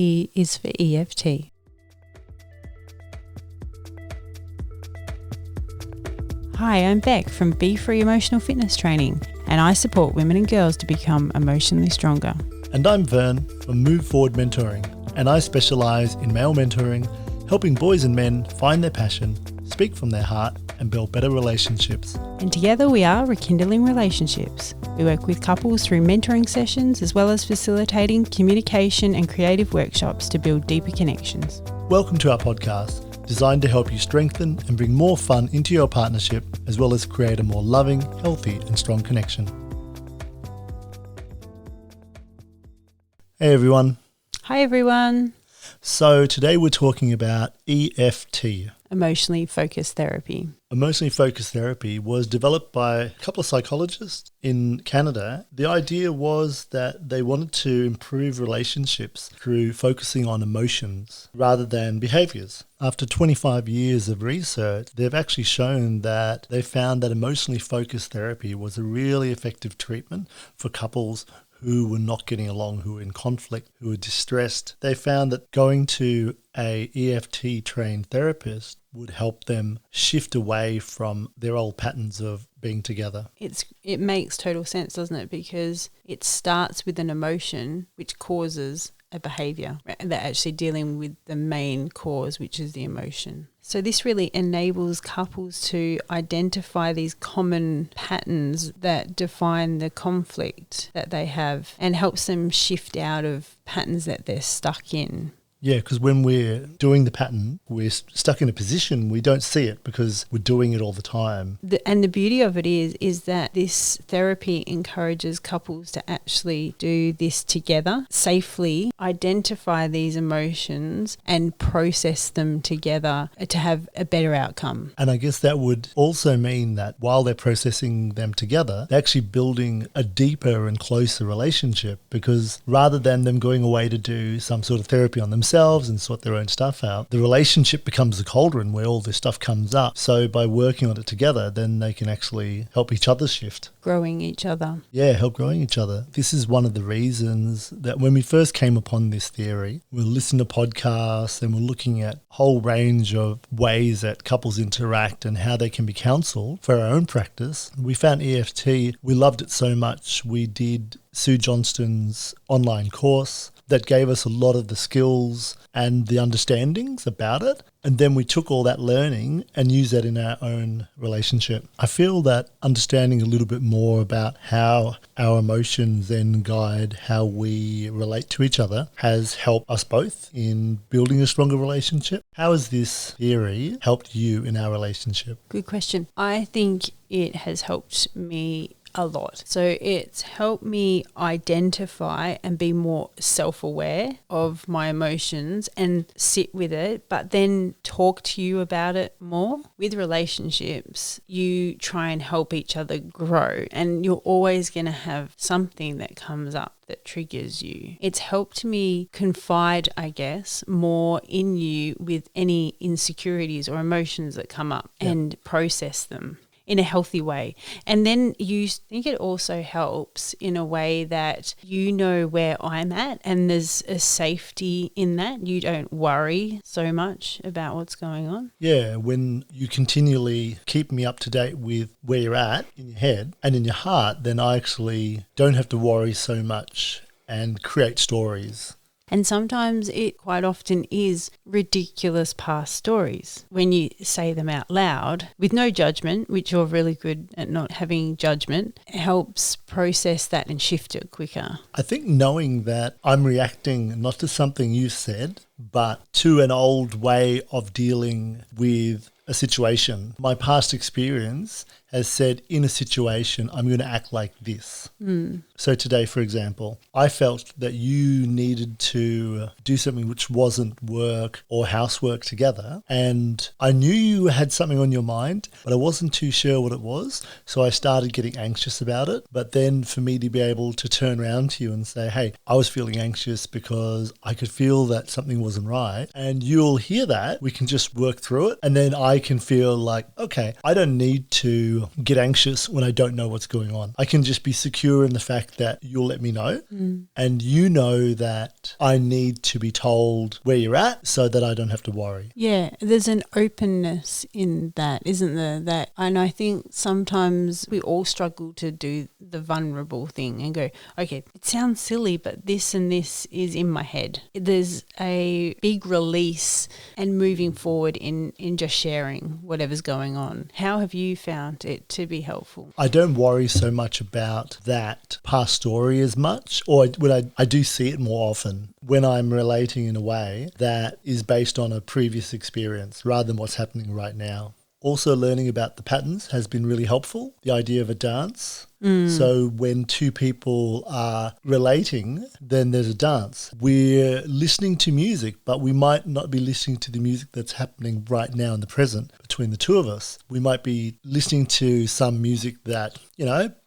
E is for EFT. Hi, I'm Bec from Be Free Emotional Fitness Training, and I support women and girls to become emotionally stronger. And I'm Vern from Move Forward Mentoring, and I specialise in male mentoring, helping boys and men find their passion, speak from their heart, and build better relationships. And together we are Rekindling Relationships. We work with couples through mentoring sessions as well as facilitating communication and creative workshops to build deeper connections. Welcome to our podcast, designed to help you strengthen and bring more fun into your partnership, as well as create a more loving, healthy, and strong connection. Hey everyone. Hi everyone. So today we're talking about EFT. Emotionally focused therapy. Emotionally focused therapy was developed by a couple of psychologists in Canada. The idea was that they wanted to improve relationships through focusing on emotions rather than behaviors. After 25 years of research, they've actually shown that they found that emotionally focused therapy was a really effective treatment for couples who were not getting along, who were in conflict, who were distressed. They found that going to a EFT trained therapist would help them shift away from their old patterns of being together. It makes total sense, doesn't it? Because it starts with an emotion which causes a behaviour. They're actually dealing with the main cause, which is the emotion. So this really enables couples to identify these common patterns that define the conflict that they have and helps them shift out of patterns that they're stuck in. Yeah, because when we're doing the pattern, we're stuck in a position, we don't see it because we're doing it all the time. And the beauty of it is that this therapy encourages couples to actually do this together, safely identify these emotions and process them together to have a better outcome. And I guess that would also mean that while they're processing them together, they're actually building a deeper and closer relationship, because rather than them going away to do some sort of therapy on themselves and sort their own stuff out, the relationship becomes a cauldron where all this stuff comes up. So by working on it together, then they can actually help each other shift. Growing each other. Yeah, help growing each other. This is one of the reasons that when we first came upon this theory, we listened to podcasts and we're looking at a whole range of ways that couples interact and how they can be counselled for our own practice. We found EFT. We loved it so much. We did Sue Johnston's online course that gave us a lot of the skills and the understandings about it. And then we took all that learning and used that in our own relationship. I feel that understanding a little bit more about how our emotions then guide how we relate to each other has helped us both in building a stronger relationship. How has this theory helped you in our relationship? Good question. I think it has helped me a lot. So it's helped me identify and be more self-aware of my emotions and sit with it, but then talk to you about it more. With relationships, you try and help each other grow, and you're always going to have something that comes up that triggers you. It's helped me confide, I guess, more in you with any insecurities or emotions that come up and process them in a healthy way. And then you think it also helps in a way that you know where I'm at and there's a safety in that. You don't worry so much about what's going on. Yeah, when you continually keep me up to date with where you're at in your head and in your heart, then I actually don't have to worry so much and create stories. And sometimes it quite often is ridiculous past stories. When you say them out loud with no judgment, which you're really good at not having judgment, it helps process that and shift it quicker. I think knowing that I'm reacting not to something you said, but to an old way of dealing with a situation. My past experience has said in a situation, I'm going to act like this. So today, for example, I felt that you needed to do something which wasn't work or housework together. And I knew you had something on your mind, but I wasn't too sure what it was. So I started getting anxious about it. But then for me to be able to turn around to you and say, hey, I was feeling anxious because I could feel that something wasn't right. And you'll hear that. We can just work through it. And then I can feel like, okay, I don't need to to get anxious when I don't know what's going on. I can just be secure in the fact that you'll let me know. And you know that I need to be told where you're at so that I don't have to worry. Yeah, there's an openness in that, isn't there? And I think sometimes we all struggle to do the vulnerable thing and go, okay, it sounds silly, but this and this is in my head. There's a big release and moving forward in just sharing whatever's going on. How have you found it to be helpful? I don't worry so much about that past story as much, or when I do see it more often when I'm relating in a way that is based on a previous experience rather than what's happening right now. Also, learning about the patterns has been really helpful. The idea of a dance. So when two people are relating, then there's a dance. We're listening to music, but we might not be listening to the music that's happening right now in the present between the two of us. We might be listening to some music that,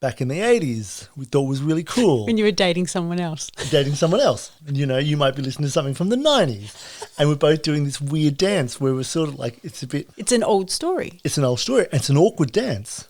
back in the 80s, we thought was really cool. When you were dating someone else. And, you might be listening to something from the 90s. And we're both doing this weird dance where we're sort of like, It's an old story. It's an old story. And it's an awkward dance.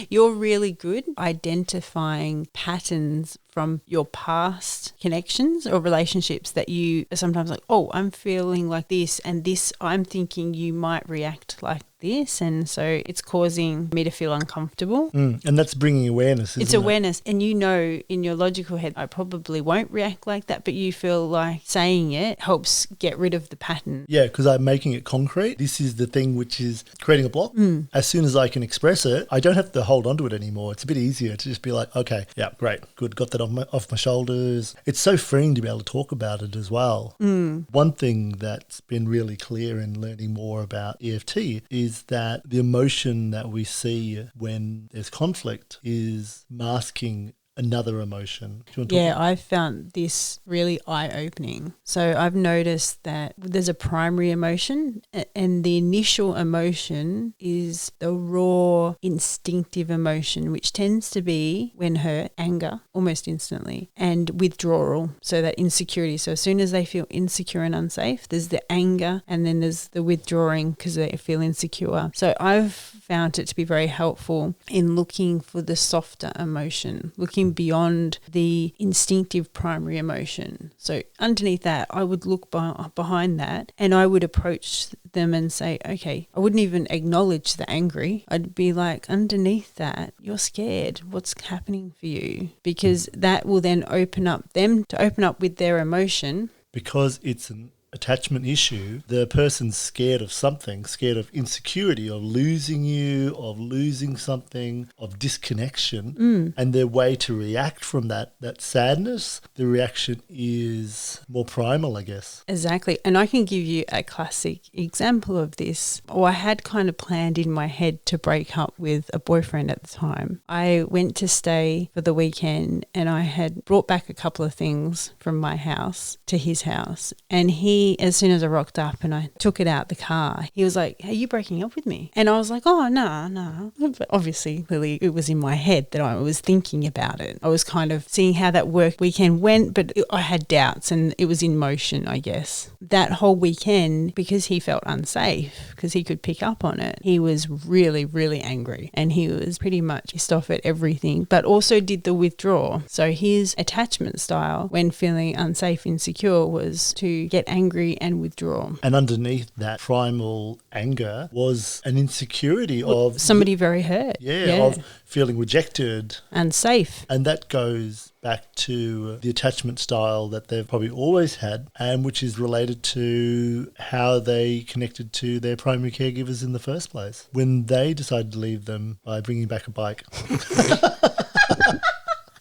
You're really good identifying patterns from your past connections or relationships that you are sometimes like, oh, I'm feeling like this and this, I'm thinking you might react like this, and so it's causing me to feel uncomfortable. And that's bringing awareness, isn't it? It's awareness. And in your logical head, I probably won't react like that, but you feel like saying it helps get rid of the pattern. Yeah, because I'm making it concrete. This is the thing which is creating a block. As soon as I can express it, I don't have to hold on to it anymore. It's a bit easier to just be like, okay, yeah, great, good, got that off my shoulders. It's so freeing to be able to talk about it as well. One thing that's been really clear in learning more about EFT is that the emotion that we see when there's conflict is masking another emotion. Do you want to talk about? I found this really eye-opening. So I've noticed that there's a primary emotion, and the initial emotion is the raw, instinctive emotion, which tends to be when hurt, anger, almost instantly, and withdrawal, so that insecurity. So as soon as they feel insecure and unsafe, there's the anger, and then there's the withdrawing because they feel insecure. So I've found it to be very helpful in looking for the softer emotion, looking beyond the instinctive primary emotion. So underneath that, I would look behind that, and I would approach them and say, okay, I wouldn't even acknowledge the angry. I'd be like, underneath that, you're scared. What's happening for you? Because that will then open up them to open up with their emotion. Because it's an attachment issue, the person's scared of something, scared of insecurity, of losing you, of losing something, of disconnection. And their way to react from that sadness, the reaction is more primal, I guess. Exactly. And I can give you a classic example of this. I had kind of planned in my head to break up with a boyfriend at the time. I went to stay for the weekend, and I had brought back a couple of things from my house to his house, and as soon as I rocked up and I took it out the car, he was like, "Are you breaking up with me?" And I was like, "Oh, no." But obviously, clearly it was in my head that I was thinking about it. I was kind of seeing how that weekend went, but I had doubts and it was in motion, I guess. That whole weekend, because he felt unsafe, because he could pick up on it, he was really, really angry, and he was pretty much pissed off at everything, but also did the withdraw. So his attachment style when feeling unsafe, insecure, was to get angry and withdraw. And underneath that primal anger was an insecurity of somebody very hurt. Of feeling rejected. Unsafe. And that goes back to the attachment style that they've probably always had, and which is related to how they connected to their primary caregivers in the first place when they decided to leave them by bringing back a bike.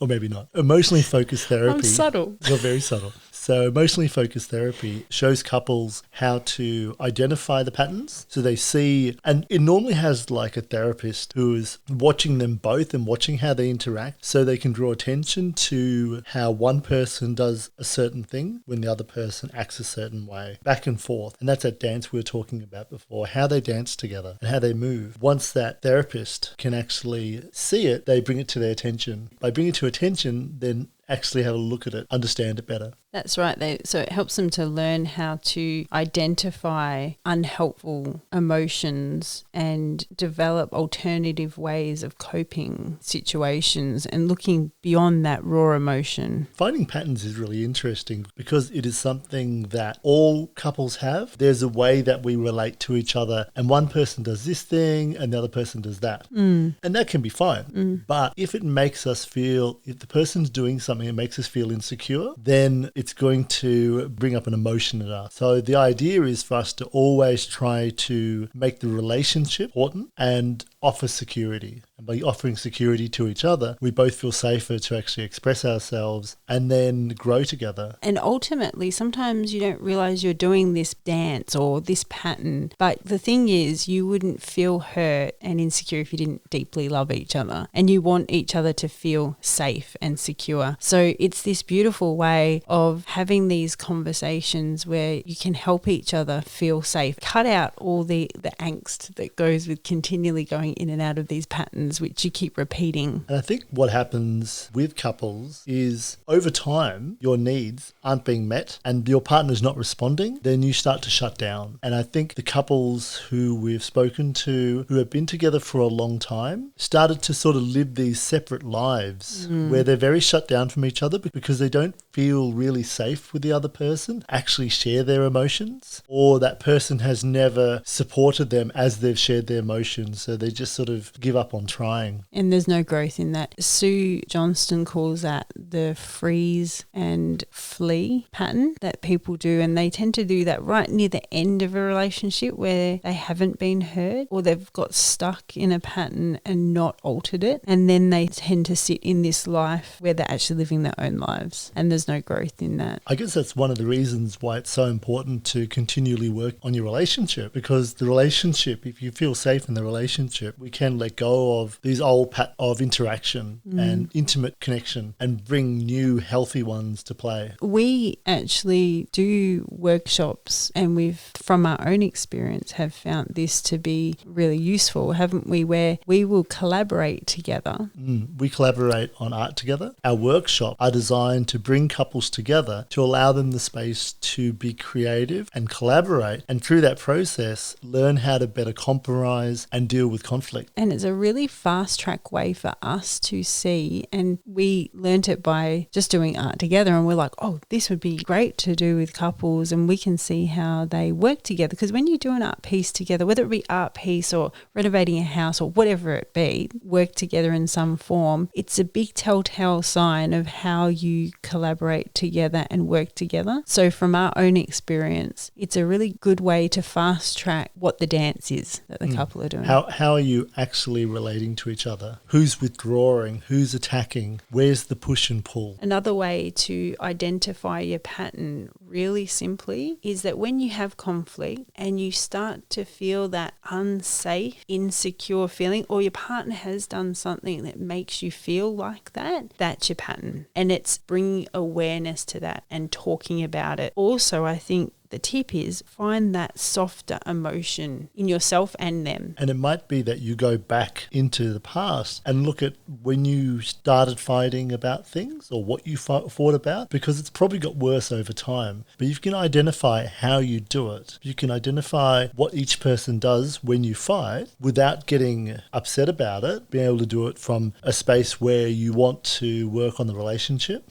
Or maybe not. Emotionally focused therapy. I'm subtle. You're very subtle. So emotionally focused therapy shows couples how to identify the patterns. So they see, and it normally has like a therapist who is watching them both and watching how they interact, so they can draw attention to how one person does a certain thing when the other person acts a certain way, back and forth. And that's that dance we were talking about before, how they dance together and how they move. Once that therapist can actually see it, they bring it to their attention. By bringing it to attention, then actually have a look at it, understand it better. That's right. So it helps them to learn how to identify unhelpful emotions and develop alternative ways of coping situations and looking beyond that raw emotion. Finding patterns is really interesting because it is something that all couples have. There's a way that we relate to each other, and one person does this thing and the other person does that. And that can be fine. But if it makes us feel, if the person's doing something that makes us feel insecure, then it's going to bring up an emotion in us. So the idea is for us to always try to make the relationship important and offer security. And by offering security to each other, we both feel safer to actually express ourselves and then grow together. And ultimately, sometimes you don't realize you're doing this dance or this pattern. But the thing is, you wouldn't feel hurt and insecure if you didn't deeply love each other. And you want each other to feel safe and secure. So it's this beautiful way of having these conversations where you can help each other feel safe. Cut out all the angst that goes with continually going in and out of these patterns, which you keep repeating. And I think what happens with couples is over time, your needs aren't being met and your partner's not responding, then you start to shut down. And I think the couples who we've spoken to, who have been together for a long time, started to sort of live these separate lives where they're very shut down from each other because they don't feel really safe with the other person, actually share their emotions, or that person has never supported them as they've shared their emotions. So they just sort of give up on trying. And there's no growth in that. Sue Johnston calls that the freeze and flee pattern that people do. And they tend to do that right near the end of a relationship where they haven't been heard or they've got stuck in a pattern and not altered it. And then they tend to sit in this life where they're actually living their own lives. And there's no growth in that. I guess that's one of the reasons why it's so important to continually work on your relationship, because the relationship, if you feel safe in the relationship, we can let go of these old patterns of interaction and intimate connection and bring new healthy ones to play. We actually do workshops and we've, from our own experience, have found this to be really useful, haven't we, where we will collaborate together. We collaborate on art together. Our workshops are designed to bring couples together to allow them the space to be creative and collaborate, and through that process learn how to better compromise and deal with conflict. And it's a really fast track way for us to see, and we learnt it by just doing art together, and we're like, oh, this would be great to do with couples, and we can see how they work together. Because when you do an art piece together, whether it be art piece or renovating a house or whatever it be, work together in some form, it's a big telltale sign of how you collaborate together and work together. So from our own experience, it's a really good way to fast track what the dance is that the couple are doing. How are you actually relating to each other? Who's withdrawing? Who's attacking? Where's the push and pull? Another way to identify your pattern really simply is that when you have conflict and you start to feel that unsafe, insecure feeling, or your partner has done something that makes you feel like that, that's your pattern. And it's bringing awareness to that and talking about it. Also, I think the tip is find that softer emotion in yourself and them. And it might be that you go back into the past and look at when you started fighting about things or what you fought about, because it's probably got worse over time. But you can identify how you do it. You can identify what each person does when you fight without getting upset about it, being able to do it from a space where you want to work on the relationship.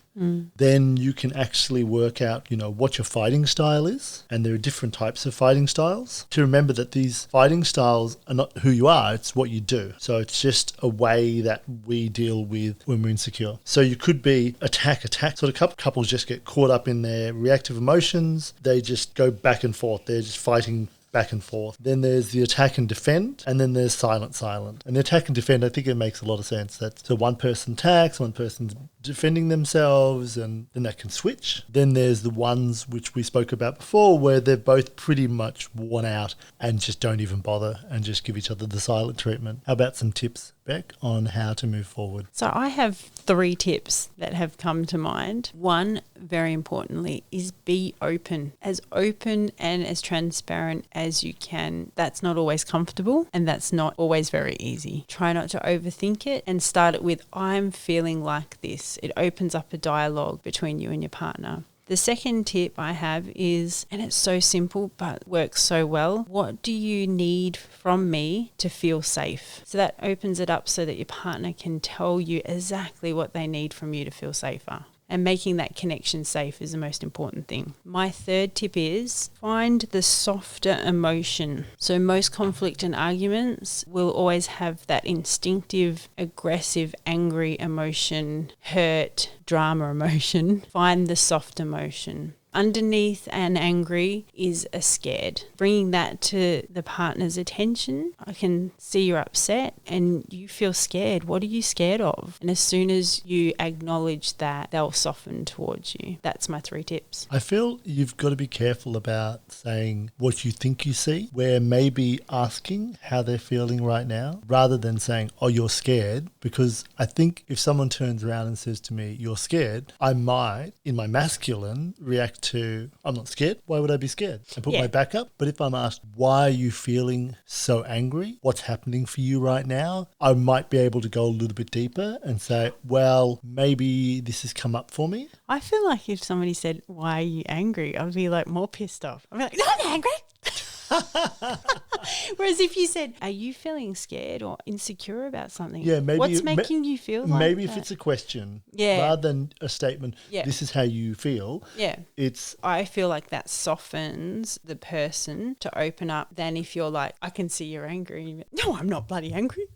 Then you can actually work out, what your fighting style is. And there are different types of fighting styles. To remember that these fighting styles are not who you are, it's what you do. So it's just a way that we deal with when we're insecure. So you could be attack. Sort of couples just get caught up in their reactive emotions. They just go back and forth. They're just fighting back and forth. Then there's the attack and defend, and then there's silent. And the attack and defend, I think it makes a lot of sense. So one person attacks, one person's defending themselves, and then that can switch. Then there's the ones which we spoke about before, where they're both pretty much worn out and just don't even bother and just give each other the silent treatment. How about some tips, Bec, on how to move forward? So I have 3 tips that have come to mind. One, very importantly, is be open and as transparent as you can. That's not always comfortable and that's not always very easy. Try not to overthink it and start it with, I'm feeling like this. It opens up a dialogue between you and your partner. The second tip I have is, and it's so simple but works so well, what do you need from me to feel safe? So that opens it up so that your partner can tell you exactly what they need from you to feel safer. And making that connection safe is the most important thing. My third tip is find the softer emotion. So most conflict and arguments will always have that instinctive, aggressive, angry emotion, hurt, drama emotion. Find the soft emotion. Underneath an angry is a scared. Bringing that to the partner's attention, I can see you're upset and you feel scared. What are you scared of? And as soon as you acknowledge that, they'll soften towards you. That's my 3 tips. I feel you've got to be careful about saying what you think you see, where maybe asking how they're feeling right now rather than saying, oh, you're scared. Because I think if someone turns around and says to me, you're scared, I might, in my masculine, react to, I'm not scared. Why would I be scared? And put my back up. But if I'm asked, why are you feeling so angry? What's happening for you right now? I might be able to go a little bit deeper and say, well, maybe this has come up for me. I feel like if somebody said, why are you angry? I'd be like more pissed off. I'd be like, no, I'm not angry. Whereas if you said, are you feeling scared or insecure about something? Yeah, maybe what's making you feel like maybe that? If it's a question rather than a statement, this is how you feel. Yeah. It's I feel like that softens the person to open up than if you're like, I can see you're angry. No, I'm not bloody angry.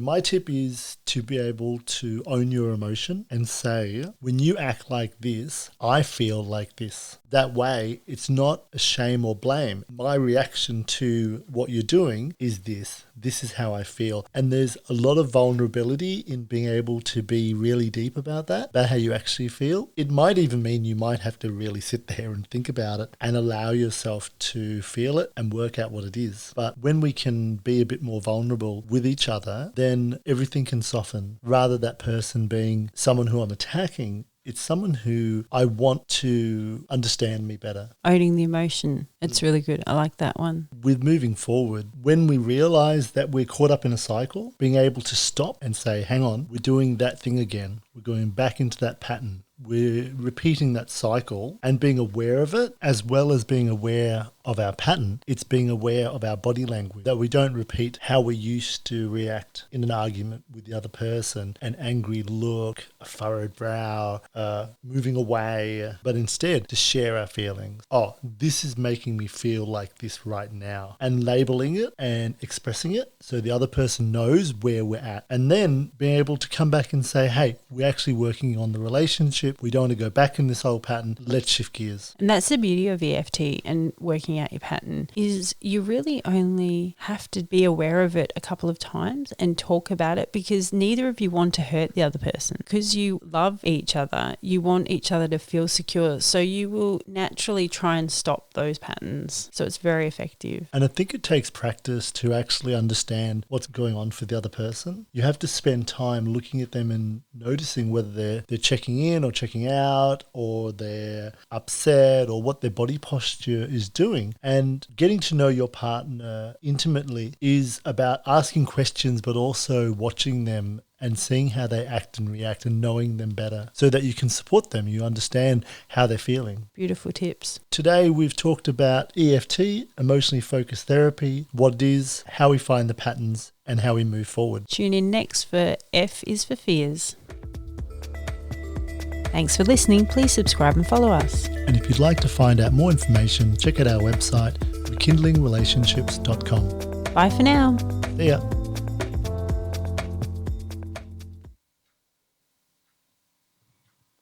My tip is to be able to own your emotion and say, when you act like this, I feel like this. That way, it's not a shame or blame. My reaction to what you're doing is this. This is how I feel. And there's a lot of vulnerability in being able to be really deep about that, about how you actually feel. It might even mean you might have to really sit there and think about it and allow yourself to feel it and work out what it is. But when we can be a bit more vulnerable with each other, then everything can soften. Rather that person being someone who I'm attacking, it's someone who I want to understand me better. Owning the emotion. It's really good. I like that one. With moving forward, when we realize that we're caught up in a cycle, being able to stop and say, hang on, we're doing that thing again. We're going back into that pattern. We're repeating that cycle and being aware of it, as well as being aware of our pattern. It's being aware of our body language, that we don't repeat how we used to react in an argument with the other person, an angry look, a furrowed brow, moving away, but instead to share our feelings. Oh, this is making me feel like this right now, and labeling it and expressing it so the other person knows where we're at, and then being able to come back and say, hey, we're actually working on the relationship. We don't want to go back in this old pattern. Let's shift gears. And that's the beauty of EFT and working out your pattern, is you really only have to be aware of it a couple of times and talk about it, because neither of you want to hurt the other person. Because you love each other, you want each other to feel secure. So you will naturally try and stop those patterns. So it's very effective. And I think it takes practice to actually understand what's going on for the other person. You have to spend time looking at them and noticing whether they're checking in or checking out, or they're upset, or what their body posture is doing. And getting to know your partner intimately is about asking questions, but also watching them and seeing how they act and react and knowing them better so that you can support them. You understand how they're feeling. Beautiful tips. Today we've talked about EFT, emotionally focused therapy, what it is, how we find the patterns, and how we move forward. Tune in next for F is for Fears. Thanks for listening. Please subscribe and follow us. And if you'd like to find out more information, check out our website, rekindlingrelationships.com. Bye for now. See ya.